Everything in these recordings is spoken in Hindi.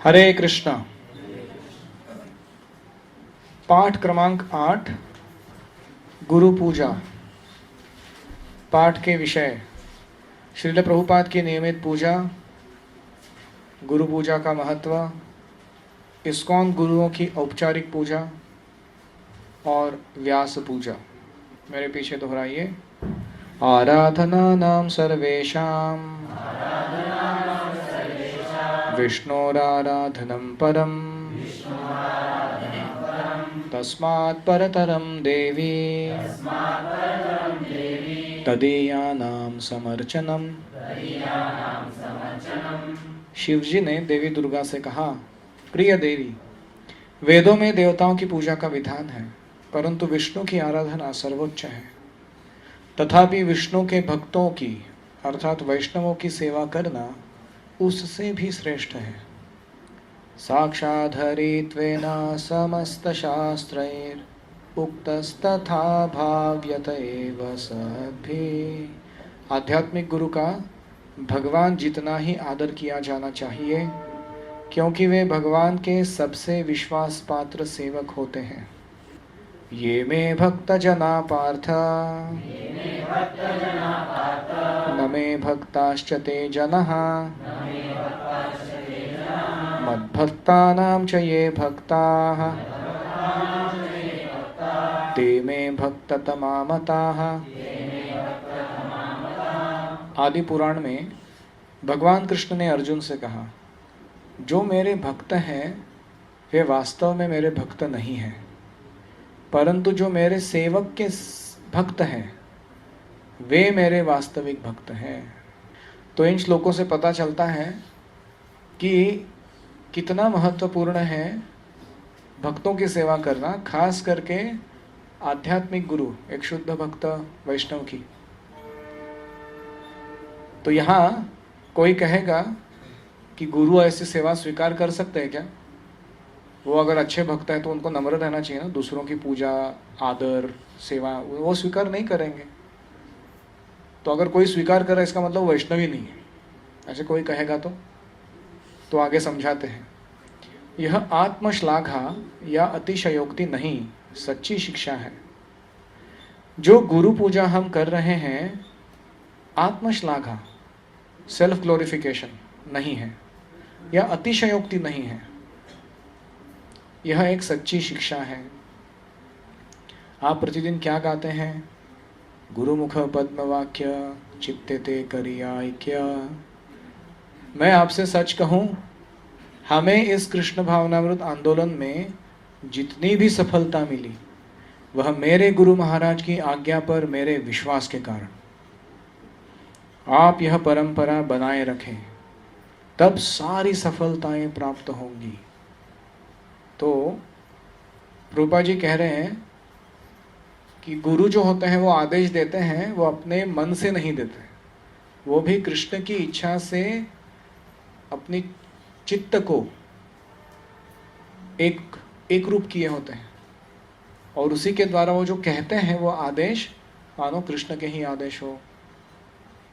हरे कृष्णा। पाठ क्रमांक 8, गुरु पूजा। पाठ के विषय श्रील प्रभुपाद की नियमित पूजा, गुरु पूजा का महत्व, इस्कॉन गुरुओं की औपचारिक पूजा और व्यास पूजा। मेरे पीछे दोहराइए। आराधना नाम सर्वेषां विष्णोराराधनं परं तस्मात् परतरं देवी तदीयानां समर्चनम्। शिवजी ने देवी दुर्गा से कहा, प्रिय देवी, वेदों में देवताओं की पूजा का विधान है, परंतु विष्णु की आराधना सर्वोच्च है। तथापि विष्णु के भक्तों की अर्थात वैष्णवों की सेवा करना उससे भी श्रेष्ठ है। साक्षात् हरित्वेन समस्त शास्त्रैर् उक्तस्तथा भाव्यत एव सद्भिः। आध्यात्मिक गुरु का भगवान जितना ही आदर किया जाना चाहिए, क्योंकि वे भगवान के सबसे विश्वास पात्र सेवक होते हैं। ये मे भक्त जना पार्थ न मे भक्ताश्च ते जनः मद्भक्तानां च ये भक्ताः ते मे भक्ततमा मताः। आदि पुराण में भगवान कृष्ण ने अर्जुन से कहा, जो मेरे भक्त हैं वे वास्तव में मेरे भक्त नहीं हैं, परंतु जो मेरे सेवक के भक्त हैं वे मेरे वास्तविक भक्त हैं। तो इन श्लोकों से पता चलता है कि कितना महत्वपूर्ण है भक्तों की सेवा करना, खास करके आध्यात्मिक गुरु, एक शुद्ध भक्त वैष्णव की। तो यहाँ कोई कहेगा कि गुरु ऐसी सेवा स्वीकार कर सकते हैं क्या? वो अगर अच्छे भक्त हैं तो उनको नम्र रहना चाहिए ना, दूसरों की पूजा, आदर, सेवा वो स्वीकार नहीं करेंगे। तो अगर कोई स्वीकार करे इसका मतलब वैष्णव ही नहीं है, ऐसे कोई कहेगा तो आगे समझाते हैं। यह आत्मश्लाघा या अतिशयोक्ति नहीं, सच्ची शिक्षा है। जो गुरु पूजा हम कर रहे हैं, आत्मश्लाघा, सेल्फ ग्लोरिफिकेशन नहीं है या अतिशयोक्ति नहीं है, यह एक सच्ची शिक्षा है। आप प्रतिदिन क्या गाते हैं? गुरुमुख पद्म वाक्य चित्ते ते करिया ऐक्य। मैं आपसे सच कहूं, हमें इस कृष्ण भावनामृत आंदोलन में जितनी भी सफलता मिली वह मेरे गुरु महाराज की आज्ञा पर मेरे विश्वास के कारण। आप यह परंपरा बनाए रखें, तब सारी सफलताएं प्राप्त होंगी। तो रूपा जी कह रहे हैं कि गुरु जो होते हैं वो आदेश देते हैं, वो अपने मन से नहीं देते, वो भी कृष्ण की इच्छा से अपनी चित्त को एक रूप किए होते हैं, और उसी के द्वारा वो जो कहते हैं वो आदेश मानो कृष्ण के ही आदेश हो।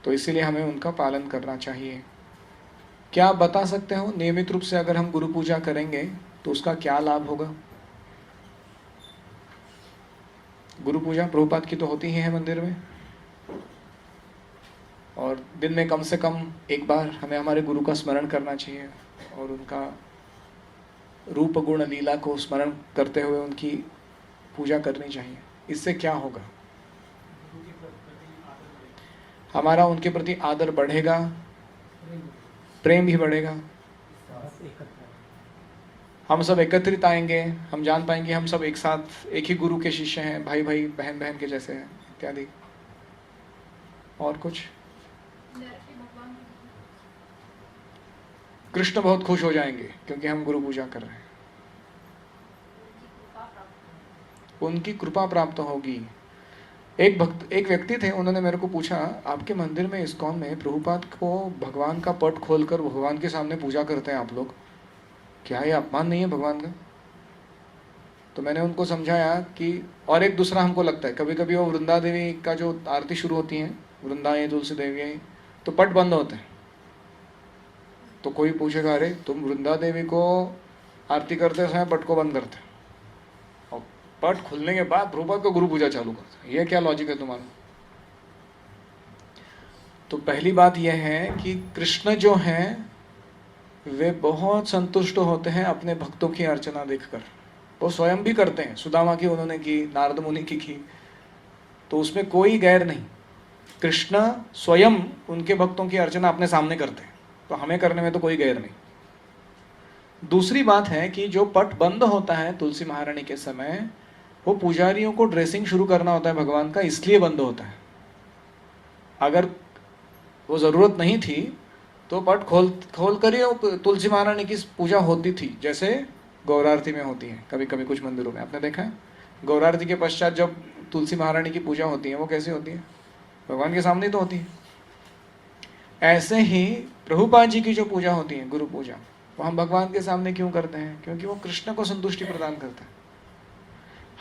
तो इसीलिए हमें उनका पालन करना चाहिए। क्या आप बता सकते हो नियमित रूप से अगर हम गुरु पूजा करेंगे तो उसका क्या लाभ होगा? गुरु पूजा प्रभुपाद की तो होती ही है मंदिर में, और दिन में कम से कम एक बार हमें हमारे गुरु का स्मरण करना चाहिए और उनका रूप गुण लीला को स्मरण करते हुए उनकी पूजा करनी चाहिए। इससे क्या होगा? हमारा उनके प्रति आदर बढ़ेगा, प्रेम भी बढ़ेगा, हम सब एकत्रित आएंगे, हम जान पाएंगे हम सब एक साथ एक ही गुरु के शिष्य हैं, भाई भाई बहन बहन के जैसे हैं इत्यादि। और कुछ? कृष्ण बहुत खुश हो जाएंगे क्योंकि हम गुरु पूजा कर रहे हैं, उनकी कृपा प्राप्त होगी। एक व्यक्ति थे, उन्होंने मेरे को पूछा, आपके मंदिर में इस्कॉन में प्रभुपाद को भगवान का पट खोलकर भगवान के सामने पूजा करते हैं आप लोग, क्या ये अपमान नहीं है भगवान का? तो मैंने उनको समझाया कि, और एक दूसरा हमको लगता है कभी कभी वो वृंदा देवी का जो आरती शुरू होती है, वृंदा ये तुलसी देवी, तो पट बंद होते हैं, तो कोई पूछेगा अरे तुम वृंदा देवी को आरती करते समय पट को बंद करते और पट खुलने के बाद प्रभुपाद को गुरु पूजा चालू करते, ये क्या लॉजिक है तुम्हारा? तो पहली बात यह है कि कृष्ण जो हैं वे बहुत संतुष्ट होते हैं अपने भक्तों की अर्चना देखकर। वो स्वयं भी करते हैं, सुदामा की उन्होंने की, नारद मुनि की, तो उसमें कोई गैर नहीं। कृष्ण स्वयं उनके भक्तों की अर्चना अपने सामने करते हैं, तो हमें करने में तो कोई गैर नहीं। दूसरी बात है कि जो पट बंद होता है तुलसी महारानी के समय, वो पुजारियों को ड्रेसिंग शुरू करना होता है भगवान का, इसलिए बंद होता है। अगर वो जरूरत नहीं थी तो पट खोल कर ही तुलसी महारानी की पूजा होती थी, जैसे गौरारती में होती है कभी कभी कुछ मंदिरों में। आपने देखा है गौरारती के पश्चात जब तुलसी महारानी की पूजा होती है वो कैसे होती है? भगवान के सामने तो होती है। ऐसे ही प्रभुपाद जी की जो पूजा होती है, गुरु पूजा, वो हम भगवान के सामने क्यों करते हैं? क्योंकि वो कृष्ण को संतुष्टि प्रदान करता है।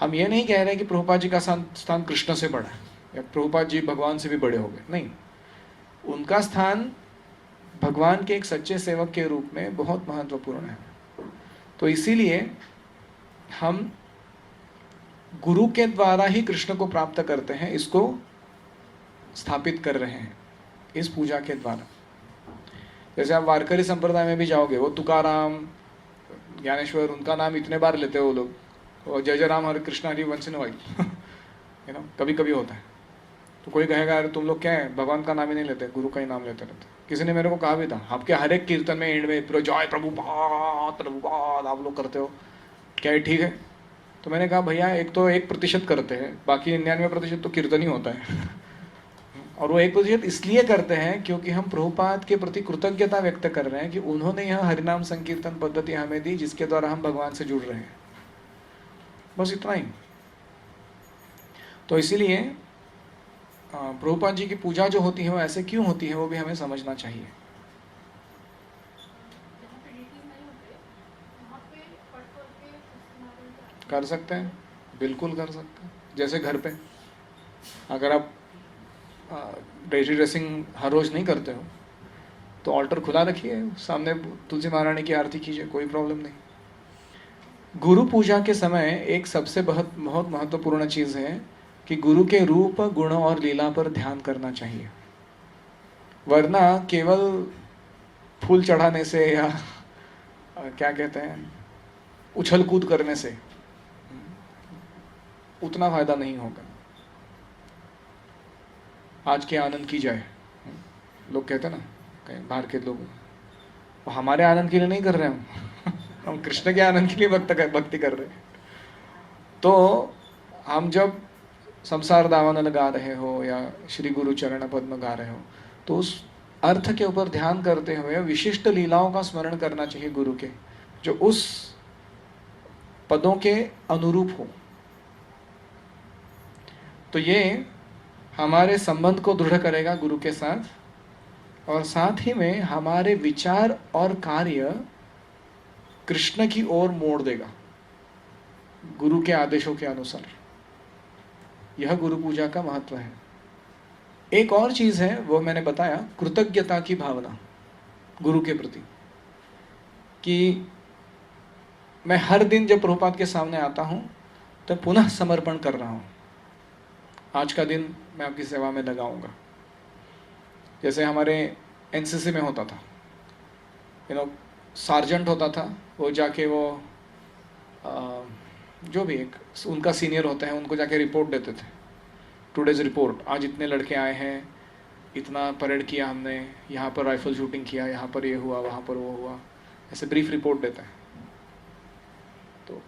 हम ये नहीं कह रहे कि प्रभुपाद जी का स्थान कृष्ण से बड़ा है या प्रभुपाद जी भगवान से भी बड़े हो गए, नहीं। उनका स्थान भगवान के एक सच्चे सेवक के रूप में बहुत महत्वपूर्ण है। तो इसीलिए हम गुरु के द्वारा ही कृष्ण को प्राप्त करते हैं, इसको स्थापित कर रहे हैं इस पूजा के द्वारा। जैसे आप वारकरी संप्रदाय में भी जाओगे, वो तुकाराम, ज्ञानेश्वर, उनका नाम इतने बार लेते हैं वो लोग, और जय जय राम हरे कृष्ण हरि वंश इन वाइल कभी कभी होता है। तो कोई कहेगा अरे तुम लोग क्या है, भगवान का नाम ही नहीं लेते, गुरु का ही नाम लेते रहते। किसी ने मेरे को कहा भी था, आपके हर एक कीर्तन में एंड में जय प्रभुपाद प्रभुपाद आप लोग करते हो, क्या ये ठीक है? तो मैंने कहा भैया, एक तो 1% करते हैं, बाकी 99% तो कीर्तन ही होता है। और वो 1% इसलिए करते हैं क्योंकि हम प्रभुपाद के प्रति कृतज्ञता व्यक्त कर रहे हैं कि उन्होंने यह हरिनाम संकीर्तन पद्धति हमें दी, जिसके द्वारा हम भगवान से जुड़ रहे हैं। बस इतना ही। तो इसीलिए प्रभुपाद जी की पूजा जो होती है वो ऐसे क्यों होती है, वो भी हमें समझना चाहिए। कर सकते हैं, बिल्कुल कर सकते हैं। जैसे घर पे अगर आप डेली ड्रेसिंग हर रोज नहीं करते हो तो ऑल्टर खुला रखिए, सामने तुलसी महारानी की आरती कीजिए, कोई प्रॉब्लम नहीं। गुरु पूजा के समय एक सबसे बहुत महत्वपूर्ण चीज है कि गुरु के रूप, गुण और लीला पर ध्यान करना चाहिए। वरना केवल फूल चढ़ाने से या क्या कहते हैं उछल कूद करने से उतना फायदा नहीं होगा। आज के आनंद की जाए, लोग कहते हैं ना, कहीं बाहर के लोग, वो हमारे आनंद के लिए नहीं कर रहे हम कृष्ण के आनंद के लिए भक्ति कर रहे हैं। तो हम जब संसार दामन गा रहे हो या श्री गुरु चरण पद्म गा रहे हो, तो उस अर्थ के ऊपर ध्यान करते हुए विशिष्ट लीलाओं का स्मरण करना चाहिए गुरु के, जो उस पदों के अनुरूप हो। तो ये हमारे संबंध को दृढ़ करेगा गुरु के साथ, और साथ ही में हमारे विचार और कार्य कृष्ण की ओर मोड़ देगा गुरु के आदेशों के अनुसार। यह गुरु पूजा का महत्व है। एक और चीज है, वो मैंने बताया, कृतज्ञता की भावना गुरु के प्रति, कि मैं हर दिन जब प्रभुपाद के सामने आता हूं तो पुनः समर्पण कर रहा हूं, आज का दिन मैं आपकी सेवा में लगाऊंगा। जैसे हमारे एनसीसी में होता था, सार्जेंट होता था, वो जाके वो जो भी एक उनका सीनियर होते हैं उनको जाके रिपोर्ट देते थे, टुडेज रिपोर्ट, आज इतने लड़के आए हैं, इतना परेड किया हमने, यहाँ पर राइफल शूटिंग किया, यहाँ पर ये हुआ, वहाँ पर वो हुआ, ऐसे ब्रीफ रिपोर्ट देते हैं। तो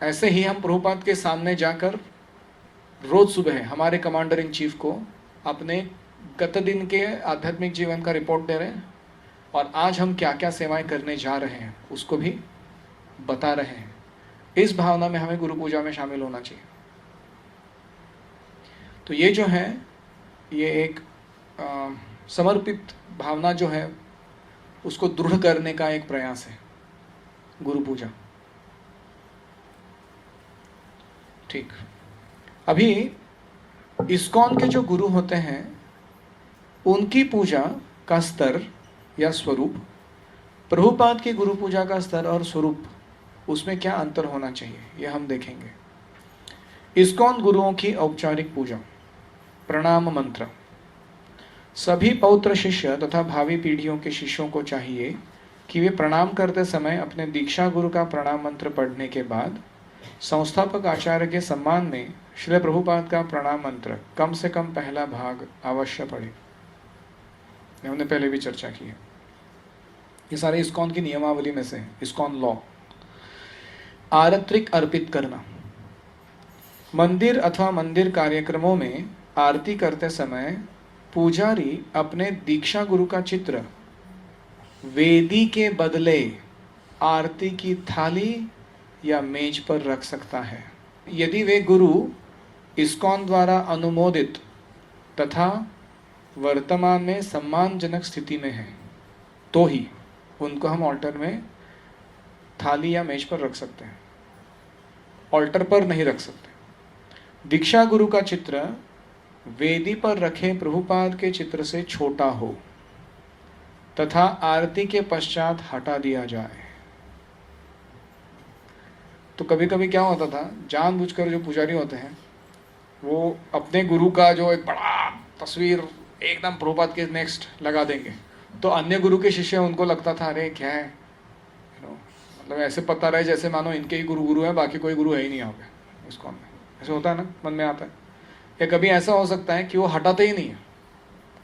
ऐसे ही हम प्रभुपाद के सामने जाकर रोज सुबह हमारे कमांडर इन चीफ को अपने गत दिन के आध्यात्मिक जीवन का रिपोर्ट दे रहे हैं, और आज हम क्या क्या सेवाएं करने जा रहे हैं उसको भी बता रहे हैं। इस भावना में हमें गुरु पूजा में शामिल होना चाहिए। तो ये जो है, ये एक समर्पित भावना जो है उसको दृढ़ करने का एक प्रयास है गुरु पूजा। ठीक, अभी इस्कॉन के जो गुरु होते हैं उनकी पूजा का स्तर या स्वरूप प्रभुपाद की गुरु पूजा का स्तर और स्वरूप, उसमें क्या अंतर होना चाहिए, यह हम देखेंगे। इस्कॉन गुरुओं की औपचारिक पूजा। प्रणाम मंत्र। सभी पौत्र शिष्य तथा भावी पीढ़ियों के शिष्यों को चाहिए कि वे प्रणाम करते समय अपने दीक्षा गुरु का प्रणाम मंत्र पढ़ने के बाद संस्थापक आचार्य के सम्मान में श्रील प्रभुपाद का प्रणाम मंत्र कम से कम पहला भाग अवश्य पढ़े। हमने पहले भी चर्चा की है, ये सारे इस्कॉन की नियमावली में से है, इस्कॉन लॉ। आरत्रिक अर्पित करना। मंदिर अथवा मंदिर कार्यक्रमों में आरती करते समय पुजारी अपने दीक्षा गुरु का चित्र वेदी के बदले आरती की थाली या मेज पर रख सकता है, यदि वे गुरु इस्कॉन द्वारा अनुमोदित तथा वर्तमान में सम्मानजनक स्थिति में है, तो ही उनको हम ऑल्टर में थाली या मेज पर रख सकते हैं, ऑल्टर पर नहीं रख सकते। दीक्षा गुरु का चित्र वेदी पर रखे प्रभुपाद के चित्र से छोटा हो तथा आरती के पश्चात हटा दिया जाए। तो कभी कभी क्या होता था, जानबूझकर जो पुजारी होते हैं वो अपने गुरु का जो एक बड़ा तस्वीर एकदम प्रभुपाद के नेक्स्ट लगा देंगे, तो अन्य गुरु के शिष्य उनको लगता था अरे क्या है, मतलब ऐसे पता रहे जैसे मानो इनके ही गुरु हैं, बाकी कोई गुरु है ही नहीं यहाँ पे इस्कॉन में। ऐसे होता है ना, मन में आता है। या कभी ऐसा हो सकता है कि वो हटाते ही नहीं है,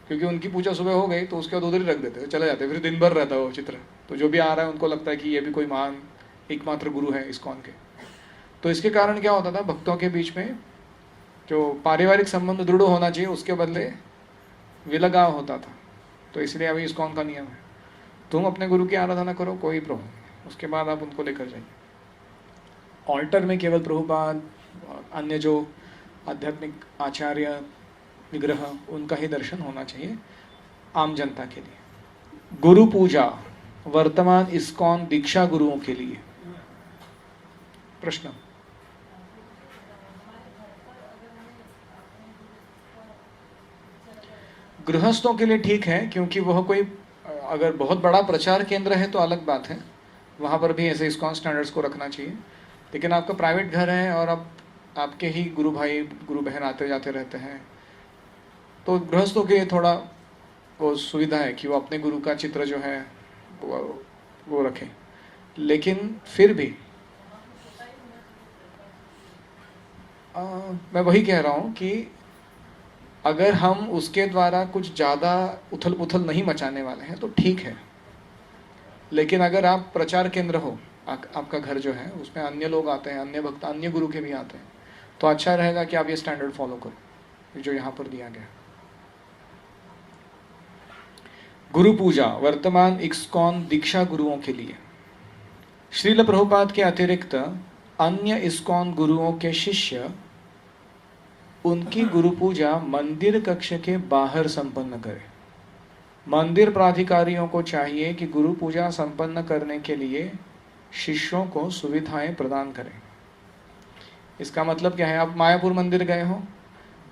क्योंकि उनकी पूजा सुबह हो गई तो उसके बाद उधर ही रख देते, चले जाते, फिर दिन भर रहता है वो चित्र। तो जो भी आ रहा है उनको लगता है कि ये भी कोई महान एकमात्र गुरु है इस्कॉन के। तो इसके कारण क्या होता था, भक्तों के बीच में जो पारिवारिक संबंध दृढ़ होना चाहिए उसके बदले विलगाव होता था। तो इसलिए अभी इस्कॉन का नियम है, तुम अपने गुरु की आराधना करो, कोई प्रॉब्लम नहीं, उसके बाद आप उनको लेकर जाइए। ऑल्टर में केवल प्रभुपाद और अन्य जो आध्यात्मिक आचार्य विग्रह उनका ही दर्शन होना चाहिए आम जनता के लिए। गुरु पूजा वर्तमान इस्कॉन दीक्षा गुरुओं के लिए। प्रश्न। गृहस्थों के लिए ठीक है, क्योंकि वह कोई अगर बहुत बड़ा प्रचार केंद्र है तो अलग बात है, वहाँ पर भी ऐसे इस्कॉन स्टैंडर्ड्स को रखना चाहिए। लेकिन आपका प्राइवेट घर है और आपके ही गुरु भाई गुरु बहन आते जाते रहते हैं, तो गृहस्थों के लिए थोड़ा वो सुविधा है कि वो अपने गुरु का चित्र जो है वो रखें। लेकिन फिर भी मैं वही कह रहा हूँ कि अगर हम उसके द्वारा कुछ ज़्यादा उथल पुथल नहीं मचाने वाले हैं तो ठीक है। लेकिन अगर आप प्रचार केंद्र हो, आपका घर जो है उसमें अन्य लोग आते हैं, अन्य भक्त अन्य गुरु के भी आते हैं, तो अच्छा रहेगा कि आप ये स्टैंडर्ड फॉलो करो जो यहाँ पर दिया गया। गुरु पूजा वर्तमान इस्कॉन दीक्षा गुरुओं के लिए। श्रील प्रभुपाद के अतिरिक्त अन्य इस्कॉन गुरुओं के शिष्य उनकी गुरु पूजा मंदिर कक्ष के बाहर संपन्न करें। मंदिर प्राधिकारियों को चाहिए कि गुरु पूजा संपन्न करने के लिए शिष्यों को सुविधाएं प्रदान करें। इसका मतलब क्या है, आप मायापुर मंदिर गए हो,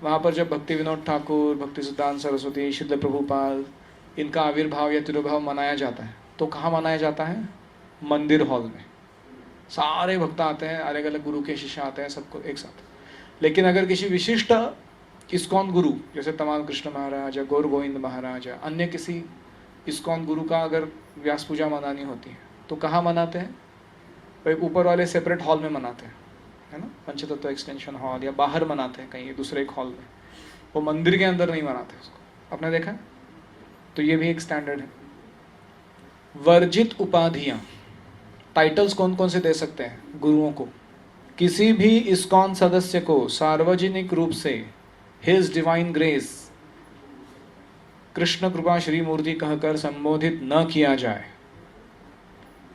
वहाँ पर जब भक्ति विनोद ठाकुर, भक्ति सिद्धांत सरस्वती, श्रील प्रभुपाद इनका आविर्भाव या तिरुभाव मनाया जाता है, तो कहाँ मनाया जाता है? मंदिर हॉल में। सारे भक्त आते हैं, अलग अलग गुरु के शिष्य आते हैं, सबको एक साथ। लेकिन अगर किसी विशिष्ट इस्कॉन गुरु जैसे तमाल कृष्ण महाराज या गौर गोविंद महाराज या अन्य किसी इस्कॉन गुरु का अगर व्यास पूजा मनानी होती है तो कहाँ मनाते हैं? एक ऊपर वाले सेपरेट हॉल में मनाते हैं, है ना, पंचतत्व एक्सटेंशन हॉल, या बाहर मनाते हैं कहीं दूसरे एक हॉल में। वो मंदिर के अंदर नहीं मनाते उसको, आपने देखा? तो ये भी एक स्टैंडर्ड है। वर्जित उपाधियां, टाइटल्स कौन कौन से दे सकते हैं गुरुओं को? किसी भी इस्कॉन सदस्य को सार्वजनिक रूप से हिज डिवाइन ग्रेस, कृष्ण कृपा श्री मूर्ति कहकर संबोधित न किया जाए,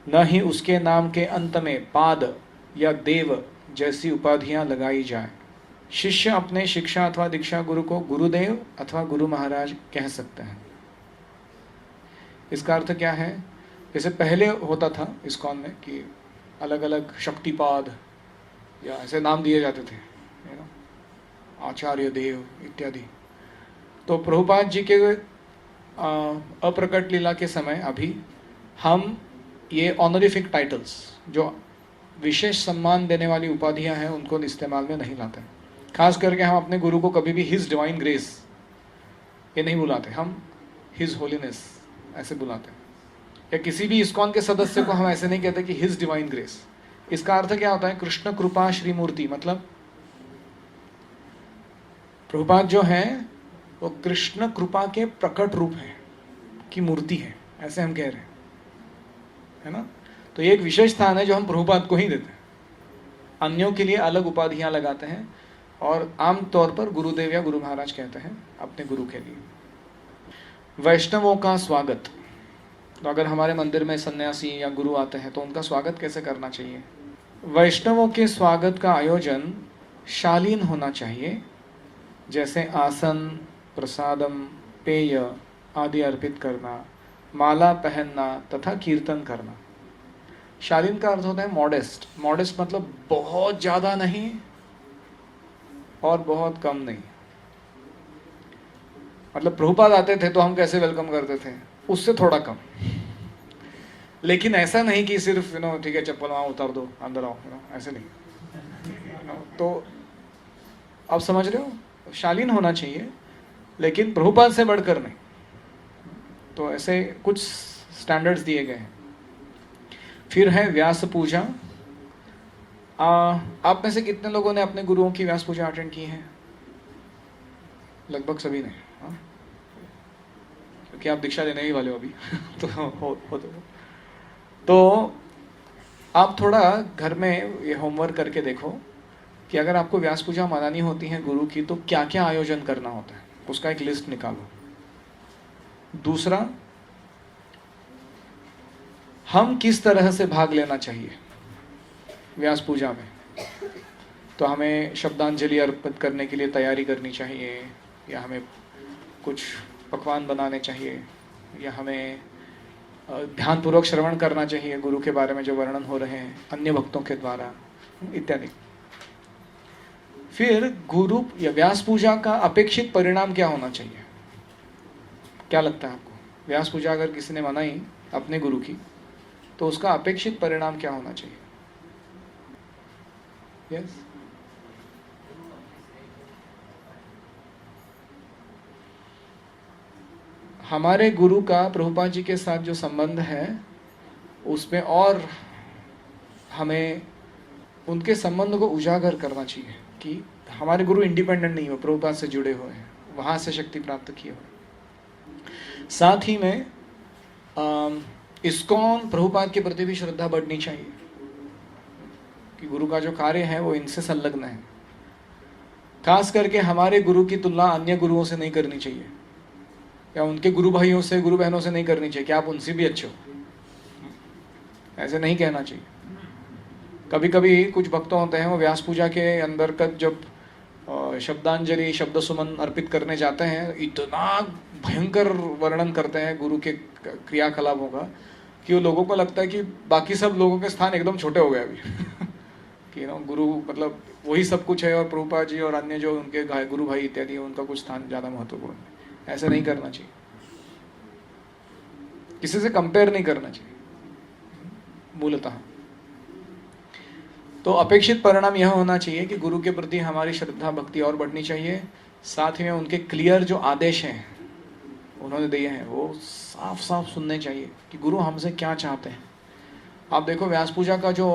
न ही उसके नाम के अंत में पाद या देव जैसी उपाधियां लगाई जाए। शिष्य अपने शिक्षा अथवा दीक्षा गुरु को गुरुदेव अथवा गुरु महाराज कह सकते हैं। इसका अर्थ क्या है? जैसे पहले होता था इस्कॉन में कि अलग अलग शक्तिपाद या ऐसे नाम दिए जाते थे, आचार्य देव इत्यादि। तो प्रभुपाद जी के अप्रकट लीला के समय अभी हम ये ऑनरिफिक टाइटल्स, जो विशेष सम्मान देने वाली उपाधियां हैं, उनको इस्तेमाल में नहीं लाते। खास करके हम अपने गुरु को कभी भी हिज डिवाइन ग्रेस ये नहीं बुलाते, हम हिज होलीनेस ऐसे बुलाते हैं। या किसी भी इस्कॉन के सदस्य को हम ऐसे नहीं कहते कि हिज डिवाइन ग्रेस। इसका अर्थ क्या होता है? कृष्ण कृपा श्री मूर्ति, मतलब प्रभुपाद जो है वो कृष्ण कृपा के प्रकट रूप है की मूर्ति है, ऐसे हम कह रहे हैं, है ना। तो ये एक विशेष स्थान है जो हम प्रभुपाद को ही देते हैं, अन्यों के लिए अलग उपाधियां लगाते हैं, और आम तौर पर गुरुदेव या गुरु महाराज कहते हैं अपने गुरु के लिए। वैष्णवों का स्वागत, तो अगर हमारे मंदिर में सन्यासी या गुरु आते हैं तो उनका स्वागत कैसे करना चाहिए? वैष्णवों के स्वागत का आयोजन शालीन होना चाहिए, जैसे आसन, प्रसादम, पेय आदि अर्पित करना, माला पहनना तथा कीर्तन करना। शालीन का अर्थ होता है मॉडेस्ट। मॉडेस्ट मतलब बहुत ज़्यादा नहीं और बहुत कम नहीं। मतलब प्रभुपाद आते थे तो हम कैसे वेलकम करते थे, उससे थोड़ा कम। लेकिन ऐसा नहीं कि सिर्फ ठीक है चप्पल वहाँ उतार दो अंदर आओ, ऐसे नहीं। तो आप समझ रहे हो, शालीन होना चाहिए लेकिन प्रभुपाद से बढ़कर नहीं। तो ऐसे कुछ स्टैंडर्ड्स दिए गए हैं। फिर है व्यास पूजा। आप में से कितने लोगों ने अपने गुरुओं की व्यास पूजा अटेंड की है? लगभग सभी ने, हाँ? क्योंकि आप दीक्षा लेने ही वाले हो अभी तो तो आप थोड़ा घर में ये होमवर्क करके देखो कि अगर आपको व्यास पूजा मनानी होती है गुरु की तो क्या क्या आयोजन करना होता है, उसका एक लिस्ट निकालो। दूसरा, हम किस तरह से भाग लेना चाहिए व्यास पूजा में? तो हमें शब्दांजलि अर्पित करने के लिए तैयारी करनी चाहिए, या हमें कुछ पकवान बनाने चाहिए, या हमें ध्यानपूर्वक श्रवण करना चाहिए गुरु के बारे में जो वर्णन हो रहे हैं अन्य भक्तों के द्वारा, इत्यादि। फिर गुरु या व्यास पूजा का अपेक्षित परिणाम क्या होना चाहिए? क्या लगता है आपको? व्यास पूजा अगर किसी ने मनाई अपने गुरु की तो उसका अपेक्षित परिणाम क्या होना चाहिए? यस हमारे गुरु का प्रभुपाद जी के साथ जो संबंध है उसमें और हमें उनके संबंध को उजागर करना चाहिए कि हमारे गुरु इंडिपेंडेंट नहीं हो, प्रभुपाद से जुड़े हुए हैं, वहाँ से शक्ति प्राप्त किए हुए। साथ ही में इस्कॉन प्रभुपाद के प्रति भी श्रद्धा बढ़नी चाहिए कि गुरु का जो कार्य है वो इनसे संलग्न है। खास करके हमारे गुरु की तुलना अन्य गुरुओं से नहीं करनी चाहिए, या उनके गुरु भाइयों से, गुरु बहनों से नहीं करनी चाहिए कि आप उनसे भी अच्छे हो, ऐसे नहीं कहना चाहिए। कभी कभी कुछ भक्त होते हैं वो व्यास पूजा के अंदर का जब शब्दांजलि, शब्द सुमन अर्पित करने जाते हैं, इतना भयंकर वर्णन करते हैं गुरु के क्रियाकलापों का कि वो लोगों को लगता है कि बाकी सब लोगों के स्थान एकदम छोटे हो गए अभी कि गुरु मतलब वही सब कुछ है, और प्रभुपाद जी और अन्य जो उनके गुरु भाई इत्यादि है उनका कुछ स्थान ज़्यादा महत्वपूर्ण है। ऐसा नहीं करना चाहिए, किसी से कंपेयर नहीं करना चाहिए मूलतः। तो अपेक्षित परिणाम यह होना चाहिए कि गुरु के प्रति हमारी श्रद्धा भक्ति और बढ़नी चाहिए। साथ ही में उनके क्लियर जो आदेश हैं उन्होंने दिए हैं वो साफ साफ सुनने चाहिए कि गुरु हमसे क्या चाहते हैं। आप देखो व्यास पूजा का जो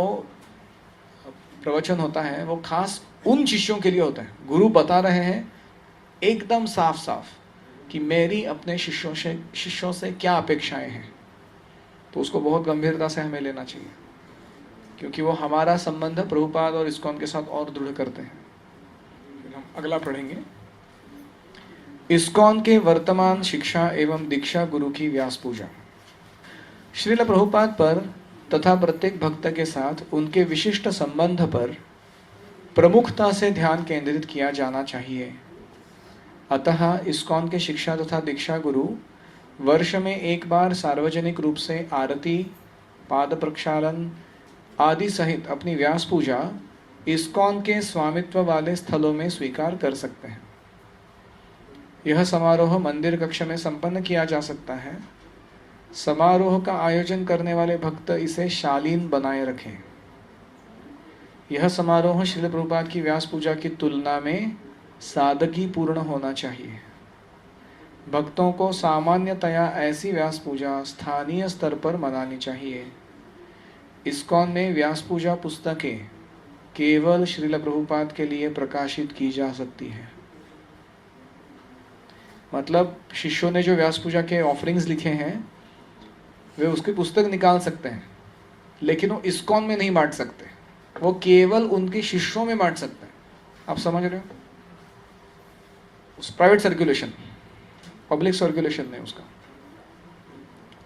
प्रवचन होता है वो खास उन शिष्यों के लिए होता है। गुरु बता रहे हैं एकदम साफ साफ कि मेरी अपने शिष्यों से क्या अपेक्षाएं हैं, तो उसको बहुत गंभीरता से हमें लेना चाहिए क्योंकि वो हमारा संबंध प्रभुपाद और इस्कॉन के साथ और दृढ़ करते हैं। फिर हम अगला पढ़ेंगे, इस्कॉन के वर्तमान शिक्षा एवं दीक्षा गुरु की व्यास पूजा। श्रील प्रभुपाद पर तथा प्रत्येक भक्त के साथ उनके विशिष्ट संबंध पर प्रमुखता से ध्यान केंद्रित किया जाना चाहिए। अतः इस्कॉन के शिक्षा तथा दीक्षा गुरु वर्ष में एक बार सार्वजनिक रूप से आरती, पाद प्रक्षालन आदि सहित अपनी व्यास पूजा इस्कॉन के स्वामित्व वाले स्थलों में स्वीकार कर सकते हैं। यह समारोह मंदिर कक्ष में संपन्न किया जा सकता है समारोह का आयोजन करने वाले भक्त इसे शालीन बनाए रखें। यह समारोह श्रील प्रभुपाद की व्यास पूजा की तुलना में सादगी पूर्ण होना चाहिए। भक्तों को सामान्यतया ऐसी व्यास पूजा स्थानीय स्तर पर मनानी चाहिए। इस्कॉन में व्यास पूजा पुस्तकें केवल श्रील प्रभुपाद के लिए प्रकाशित की जा सकती है। मतलब शिष्यों ने जो व्यास पूजा के ऑफरिंग्स लिखे हैं वे उसकी पुस्तक निकाल सकते हैं, लेकिन वो इस्कॉन में नहीं बांट सकते, वो केवल उनके शिष्यों में बांट सकते हैं। आप समझ रहे हो? उस प्राइवेट सर्कुलेशन, पब्लिक सर्कुलेशन नहीं उसका।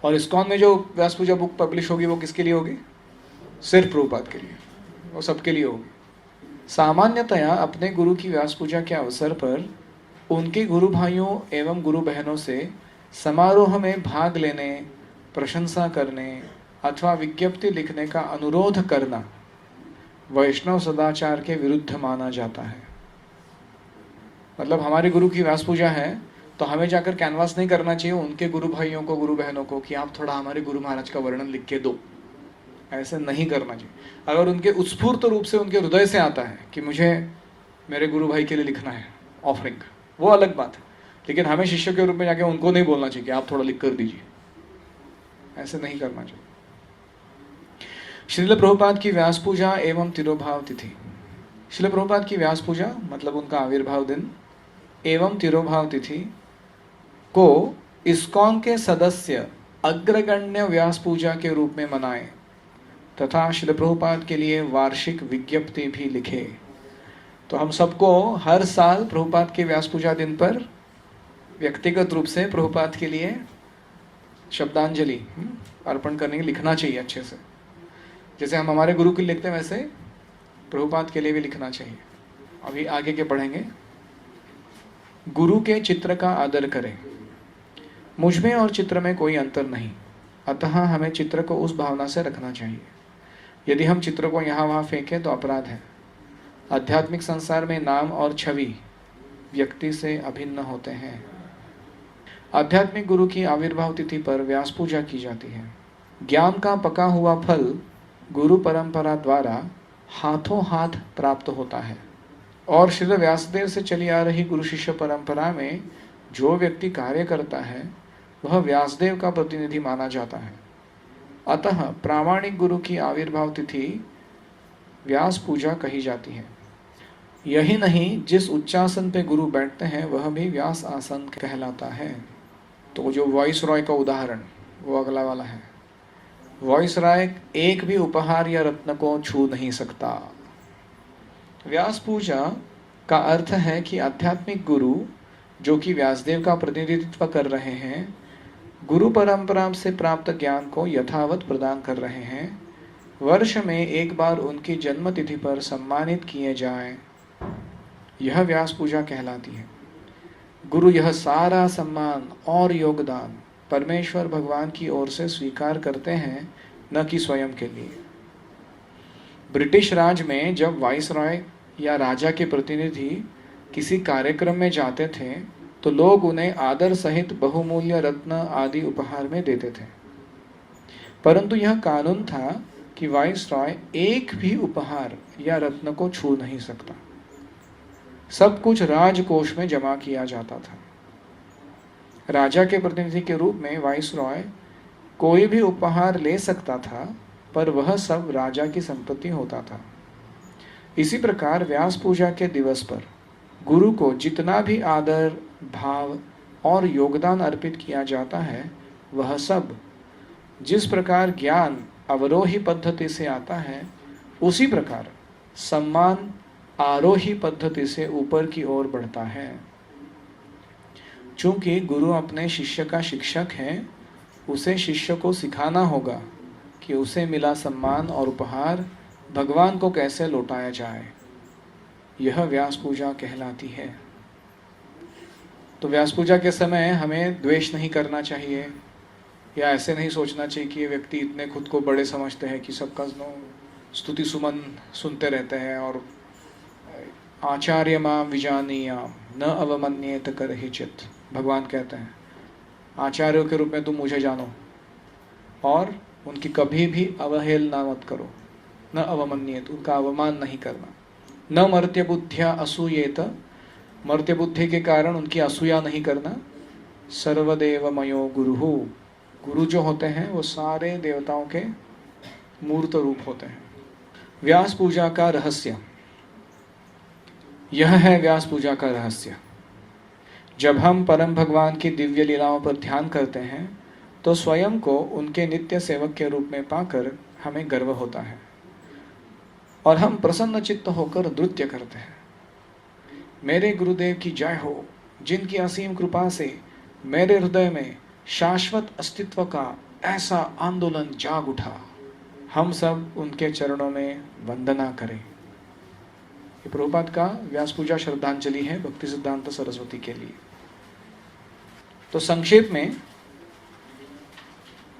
और इस्कॉन में जो व्यास पूजा बुक पब्लिश होगी वो किसके लिए होगी? सिर्फ प्रभुपाद के लिए, वो सबके लिए होगी। सामान्यतया अपने गुरु की व्यास पूजा के अवसर पर उनके गुरु भाइयों एवं गुरु बहनों से समारोह में भाग लेने, प्रशंसा करने अथवा विज्ञप्ति लिखने का अनुरोध करना वैष्णव सदाचार के विरुद्ध माना जाता है। मतलब हमारे गुरु की व्यास पूजा है तो हमें जाकर कैनवास नहीं करना चाहिए उनके गुरु भाइयों को, गुरु बहनों को कि आप थोड़ा हमारे गुरु महाराज का वर्णन लिख के दो। ऐसे नहीं करना चाहिए। अगर उनके उत्स्फूर्त रूप से उनके हृदय से आता है कि मुझे मेरे गुरु भाई के लिए लिखना है ऑफरिंग, वो अलग बात है। लेकिन हमें शिष्य के रूप में जाके उनको नहीं बोलना चाहिए कि आप थोड़ा लिख कर दीजिए। ऐसे नहीं करना चाहिए। श्रील प्रभुपाद की व्यास पूजा एवं तिरोभाव तिथि। श्रील प्रभुपाद की व्यास पूजा मतलब उनका आविर्भाव दिन एवं तिरोभाव तिथि को इस्कॉन के सदस्य अग्रगण्य व्यास पूजा के रूप में मनाएं तथा श्रील प्रभुपाद के लिए वार्षिक विज्ञप्ति भी लिखे। तो हम सबको हर साल प्रभुपाद के व्यास पूजा दिन पर व्यक्तिगत रूप से प्रभुपाद के लिए शब्दांजलि अर्पण करने के लिखना चाहिए अच्छे से। जैसे हम हमारे गुरु के लिए लिखते हैं वैसे प्रभुपाद के लिए भी लिखना चाहिए। अभी आगे के पढ़ेंगे। गुरु के चित्र का आदर करें। मुझ में और चित्र में कोई अंतर नहीं, अतः हमें चित्र को उस भावना से रखना चाहिए। यदि हम चित्र को यहाँ वहाँ फेंकें तो अपराध है। आध्यात्मिक संसार में नाम और छवि व्यक्ति से अभिन्न होते हैं। आध्यात्मिक गुरु की आविर्भाव तिथि पर व्यास पूजा की जाती है। ज्ञान का पका हुआ फल गुरु परंपरा द्वारा हाथों हाथ प्राप्त होता है और श्री व्यासदेव से चली आ रही गुरु शिष्य परंपरा में जो व्यक्ति कार्य करता है वह व्यासदेव का प्रतिनिधि माना जाता है। अतः प्रामाणिक गुरु की आविर्भाव तिथि व्यास पूजा कही जाती है। यही नहीं, जिस उच्चासन पे गुरु बैठते हैं वह भी व्यास आसन कहलाता है। तो जो वॉइस रॉय का उदाहरण वो अगला वाला है। वॉइस रॉय एक भी उपहार या रत्न को छू नहीं सकता। व्यास पूजा का अर्थ है कि आध्यात्मिक गुरु जो कि व्यासदेव का प्रतिनिधित्व कर रहे हैं, गुरु परंपरा से प्राप्त ज्ञान को यथावत प्रदान कर रहे हैं। वर्ष में एक बार उनकी जन्म तिथि पर सम्मानित किए जाएं, यह व्यास पूजा कहलाती है। गुरु यह सारा सम्मान और योगदान परमेश्वर भगवान की ओर से स्वीकार करते हैं, न कि स्वयं के लिए। ब्रिटिश राज में जब वाइसरॉय या राजा के प्रतिनिधि किसी कार्यक्रम में जाते थे तो लोग उन्हें आदर सहित बहुमूल्य रत्न आदि उपहार में देते थे। परंतु यह कानून था कि वाइसरॉय एक भी उपहार या रत्न को छू नहीं सकता। सब कुछ राजकोष में जमा किया जाता था। राजा के प्रतिनिधि के रूप में वाइसरॉय कोई भी उपहार ले सकता था, पर वह सब राजा की संपत्ति होता था। इसी प्रकार व्यास पूजा के दिवस पर गुरु को जितना भी आदर, भाव और योगदान अर्पित किया जाता है, वह सब जिस प्रकार ज्ञान अवरोही पद्धति से आता है, उसी प्रकार सम्मान आरोही पद्धति से ऊपर की ओर बढ़ता है। चूंकि गुरु अपने शिष्य का शिक्षक है, उसे शिष्य को सिखाना होगा कि उसे मिला सम्मान और उपहार भगवान को कैसे लौटाया जाए। यह व्यास पूजा कहलाती है। तो व्यास पूजा के समय हमें द्वेष नहीं करना चाहिए, या ऐसे नहीं सोचना चाहिए कि ये व्यक्ति इतने खुद को बड़े समझते हैं कि सबका स्तुति सुमन सुनते रहते हैं और आचार्य मां विजानीयाम न अवमन्येत करहिचित। भगवान कहते हैं आचार्यों के रूप में तुम मुझे जानो, और उनकी कभी भी अवहेलना मत करो, न अवमन्येत, उनका अवमान नहीं करना। न मर्त्य बुद्धिया असूयेत, मर्त्य बुद्धि के कारण उनकी असूया नहीं करना। सर्वदेवमयो गुरुहु, गुरु जो होते हैं वो सारे देवताओं के मूर्त रूप होते हैं। व्यास पूजा का रहस्य, यह है व्यास पूजा का रहस्य। जब हम परम भगवान की दिव्य लीलाओं पर ध्यान करते हैं तो स्वयं को उनके नित्य सेवक के रूप में पाकर हमें गर्व होता है और हम प्रसन्न चित्त होकर नृत्य करते हैं। मेरे गुरुदेव की जय हो, जिनकी असीम कृपा से मेरे हृदय में शाश्वत अस्तित्व का ऐसा आंदोलन जाग उठा। हम सब उनके चरणों में वंदना करें। ये प्रभुपाद का व्यास पूजा श्रद्धांजलि है भक्ति सिद्धांत सरस्वती के लिए। तो संक्षेप में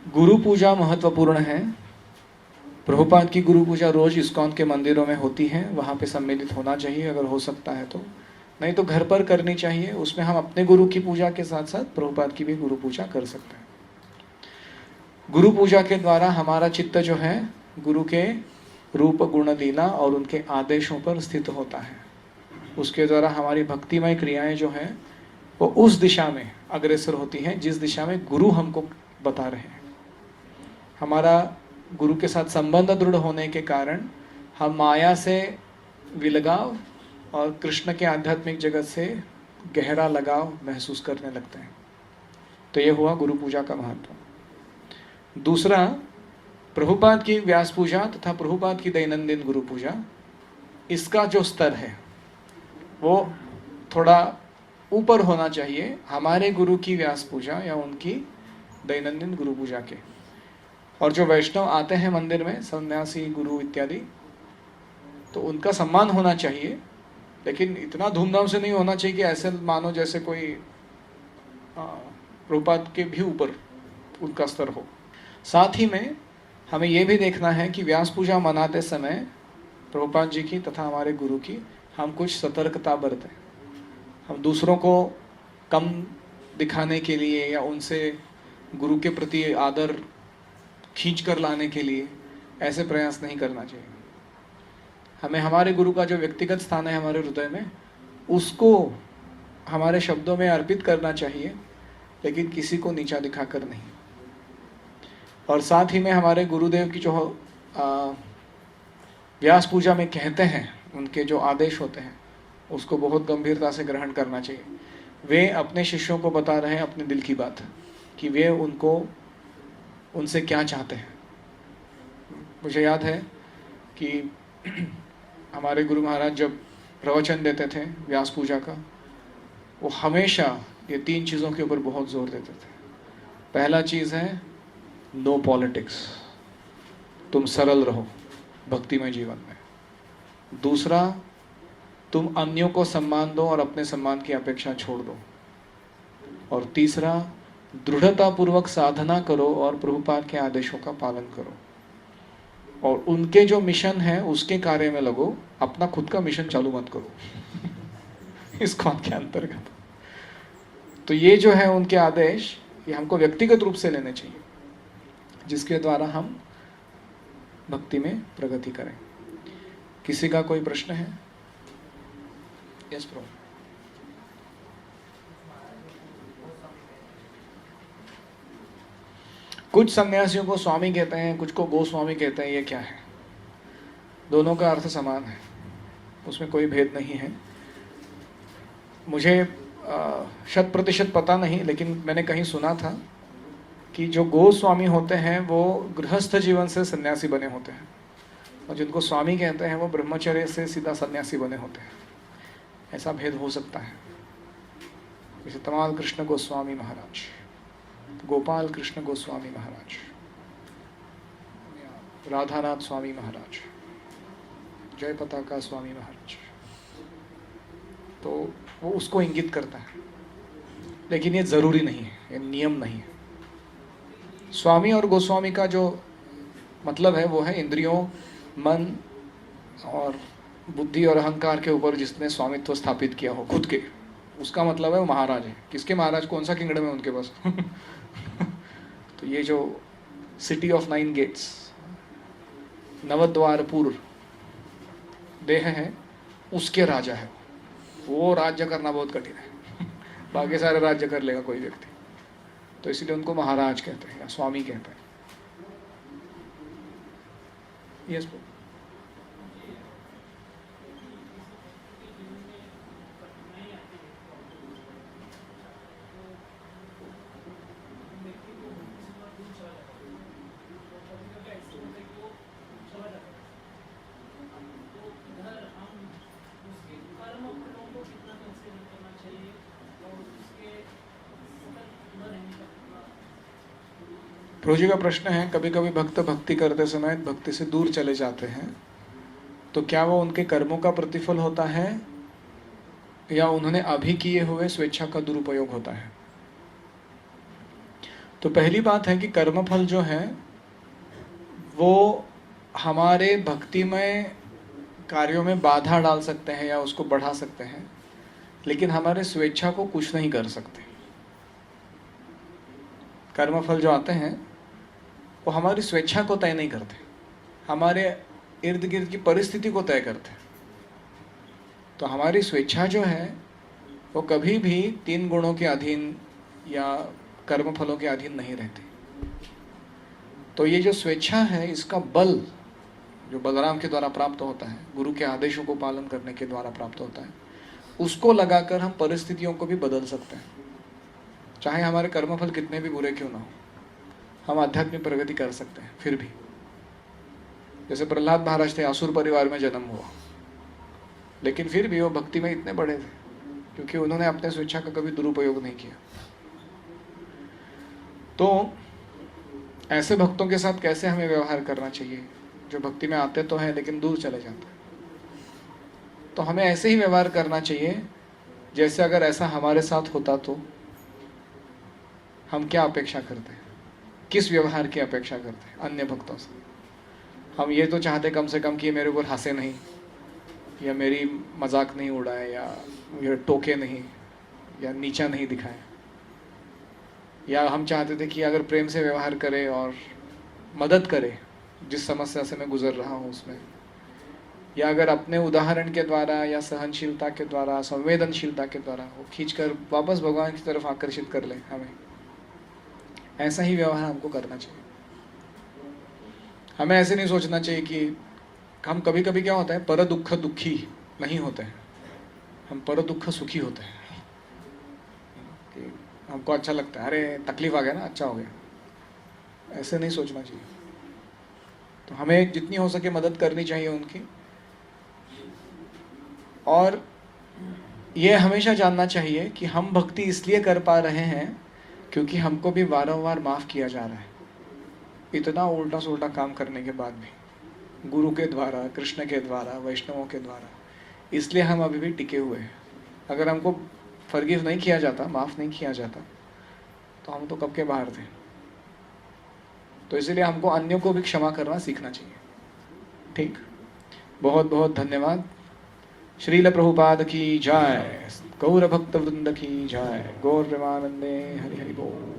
गुरु पूजा महत्वपूर्ण है। प्रभुपाद की गुरु पूजा रोज इस्कॉन के मंदिरों में होती है, वहाँ पे सम्मिलित होना चाहिए अगर हो सकता है तो, नहीं तो घर पर करनी चाहिए। उसमें हम अपने गुरु की पूजा के साथ साथ प्रभुपाद की भी गुरु पूजा कर सकते हैं। गुरु पूजा के द्वारा हमारा चित्त जो है गुरु के रूप गुण लीला और उनके आदेशों पर स्थित होता है। उसके द्वारा हमारी भक्तिमय क्रियाएं जो हैं वो उस दिशा में अग्रसर होती हैं जिस दिशा में गुरु हमको बता रहे हैं। हमारा गुरु के साथ संबंध दृढ़ होने के कारण हम माया से विलगाव और कृष्ण के आध्यात्मिक जगत से गहरा लगाव महसूस करने लगते हैं। तो ये हुआ गुरु पूजा का महत्व। दूसरा, प्रभुपाद की व्यास पूजा तथा प्रभुपाद की दैनंदिन गुरु पूजा, इसका जो स्तर है वो थोड़ा ऊपर होना चाहिए हमारे गुरु की व्यास पूजा या उनकी दैनंदिन गुरु पूजा के। और जो वैष्णव आते हैं मंदिर में, सन्यासी गुरु इत्यादि, तो उनका सम्मान होना चाहिए, लेकिन इतना धूमधाम से नहीं होना चाहिए कि ऐसे मानो जैसे कोई प्रभुपाद के भी ऊपर उनका स्तर हो। साथ ही में हमें यह भी देखना है कि व्यास पूजा मनाते समय प्रभुपाद जी की तथा हमारे गुरु की हम कुछ सतर्कता बरतें। हम दूसरों को कम दिखाने के लिए या उनसे गुरु के प्रति आदर खींच कर लाने के लिए ऐसे प्रयास नहीं करना चाहिए। हमें हमारे गुरु का जो व्यक्तिगत स्थान है हमारे हृदय में, उसको हमारे शब्दों में अर्पित करना चाहिए, लेकिन किसी को नीचा दिखाकर नहीं। और साथ ही में हमारे गुरुदेव की जो व्यास पूजा में कहते हैं, उनके जो आदेश होते हैं, उसको बहुत गंभीरता से ग्रहण करना चाहिए। वे अपने शिष्यों को बता रहे हैं अपने दिल की बात, कि वे उनसे क्या चाहते हैं। मुझे याद है कि हमारे गुरु महाराज जब प्रवचन देते थे व्यास पूजा का, वो हमेशा ये 3 चीज़ों के ऊपर बहुत जोर देते थे। पहला चीज़ है नो पॉलिटिक्स, तुम सरल रहो भक्तिमय जीवन में। दूसरा, तुम अन्यों को सम्मान दो और अपने सम्मान की अपेक्षा छोड़ दो। और तीसरा, दृढ़तापूर्वक साधना करो और प्रभुपाद के आदेशों का पालन करो और उनके जो मिशन है उसके कार्य में लगो, अपना खुद का मिशन चालू मत करो इस कौन के अंतर्गत। तो ये जो है उनके आदेश, ये हमको व्यक्तिगत रूप से लेने चाहिए, जिसके द्वारा हम भक्ति में प्रगति करें। किसी का कोई प्रश्न है? यस प्रभु। कुछ सन्यासियों को स्वामी कहते हैं, कुछ को गोस्वामी कहते हैं। ये क्या है? दोनों का अर्थ समान है, उसमें कोई भेद नहीं है। मुझे 100% पता नहीं, लेकिन मैंने कहीं सुना था कि जो गोस्वामी होते हैं वो गृहस्थ जीवन से सन्यासी बने होते हैं, और जिनको स्वामी कहते हैं वो ब्रह्मचर्य से सीधा सन्यासी बने होते हैं। ऐसा भेद हो सकता है। जैसे तमाल कृष्ण गोस्वामी महाराज, गोपाल कृष्ण गोस्वामी महाराज, राधानाथ स्वामी महाराज, जय पताका स्वामी महाराज, तो वो उसको इंगित करता है, लेकिन ये जरूरी नहीं है, ये नियम नहीं है। स्वामी और गोस्वामी का जो मतलब है वो है इंद्रियों, मन और बुद्धि और अहंकार के ऊपर जिसने स्वामित्व स्थापित किया हो खुद के, उसका मतलब है वो महाराज है। किसके महाराज? कौन सा किंगडम है उनके पास तो ये जो सिटी ऑफ 9 गेट्स, नवद्वारपुर देह है, उसके राजा है। वो राज्य करना बहुत कठिन है। बाकी सारे राज्य कर लेगा कोई व्यक्ति, तो इसलिए उनको महाराज कहते हैं या स्वामी कहते हैं। यस yes, रोजी का प्रश्न है, कभी कभी भक्त भक्ति करते समय भक्ति से दूर चले जाते हैं, तो क्या वो उनके कर्मों का प्रतिफल होता है या उन्होंने अभी किए हुए स्वेच्छा का दुरुपयोग होता है? तो पहली बात है कि कर्मफल जो है वो हमारे भक्तिमय कार्यों में बाधा डाल सकते हैं या उसको बढ़ा सकते हैं, लेकिन हमारे स्वेच्छा को कुछ नहीं कर सकते। कर्मफल जो आते हैं वो हमारी स्वेच्छा को तय नहीं करते, हमारे इर्द गिर्द की परिस्थिति को तय करते हैं। तो हमारी स्वेच्छा जो है वो कभी भी 3 गुणों के अधीन या कर्मफलों के अधीन नहीं रहती। तो ये जो स्वेच्छा है, इसका बल जो बलराम के द्वारा प्राप्त होता है, गुरु के आदेशों को पालन करने के द्वारा प्राप्त होता है, उसको लगाकर हम परिस्थितियों को भी बदल सकते हैं। चाहे हमारे कर्मफल कितने भी बुरे क्यों ना हो, हम आध्यात्मिक प्रगति कर सकते हैं फिर भी। जैसे प्रहलाद महाराज थे, असुर परिवार में जन्म हुआ, लेकिन फिर भी वो भक्ति में इतने बड़े थे क्योंकि उन्होंने अपने स्वेच्छा का कभी दुरुपयोग नहीं किया। तो ऐसे भक्तों के साथ कैसे हमें व्यवहार करना चाहिए, जो भक्ति में आते तो हैं लेकिन दूर चले जाते हैं? तो हमें ऐसे ही व्यवहार करना चाहिए जैसे अगर ऐसा हमारे साथ होता तो हम क्या अपेक्षा करते हैं, किस व्यवहार की अपेक्षा करते हैं अन्य भक्तों से। हम ये तो चाहते कम से कम कि मेरे ऊपर हंसे नहीं, या मेरी मजाक नहीं उड़ाए, या मुझे टोके नहीं, या नीचा नहीं दिखाए। या हम चाहते थे कि अगर प्रेम से व्यवहार करे और मदद करे जिस समस्या से मैं गुजर रहा हूँ उसमें, या अगर अपने उदाहरण के द्वारा या सहनशीलता के द्वारा, संवेदनशीलता के द्वारा वो खींचकर वापस भगवान की तरफ आकर्षित कर ले हमें। ऐसा ही व्यवहार हमको करना चाहिए। हमें ऐसे नहीं सोचना चाहिए कि हम कभी कभी क्या होता है, पर दुख दुखी नहीं होते हैं, हम पर दुख सुखी होते हैं। कि हमको अच्छा लगता है, अरे तकलीफ आ गया ना, अच्छा हो गया, ऐसे नहीं सोचना चाहिए। तो हमें जितनी हो सके मदद करनी चाहिए उनकी। और ये हमेशा जानना चाहिए कि हम भक्ति इसलिए कर पा रहे हैं क्योंकि हमको भी वारंवार माफ़ किया जा रहा है। इतना उल्टा सुल्टा काम करने के बाद भी गुरु के द्वारा, कृष्ण के द्वारा, वैष्णवों के द्वारा, इसलिए हम अभी भी टिके हुए हैं। अगर हमको फॉरगिव नहीं किया जाता, माफ़ नहीं किया जाता, तो हम तो कब के बाहर थे। तो इसलिए हमको अन्यों को भी क्षमा करना सीखना चाहिए। ठीक, बहुत बहुत धन्यवाद। श्रील प्रभुपाद की जय, गौर भक्त वृंद की जय, गौर प्रेमानंदे हरि हरि बोल।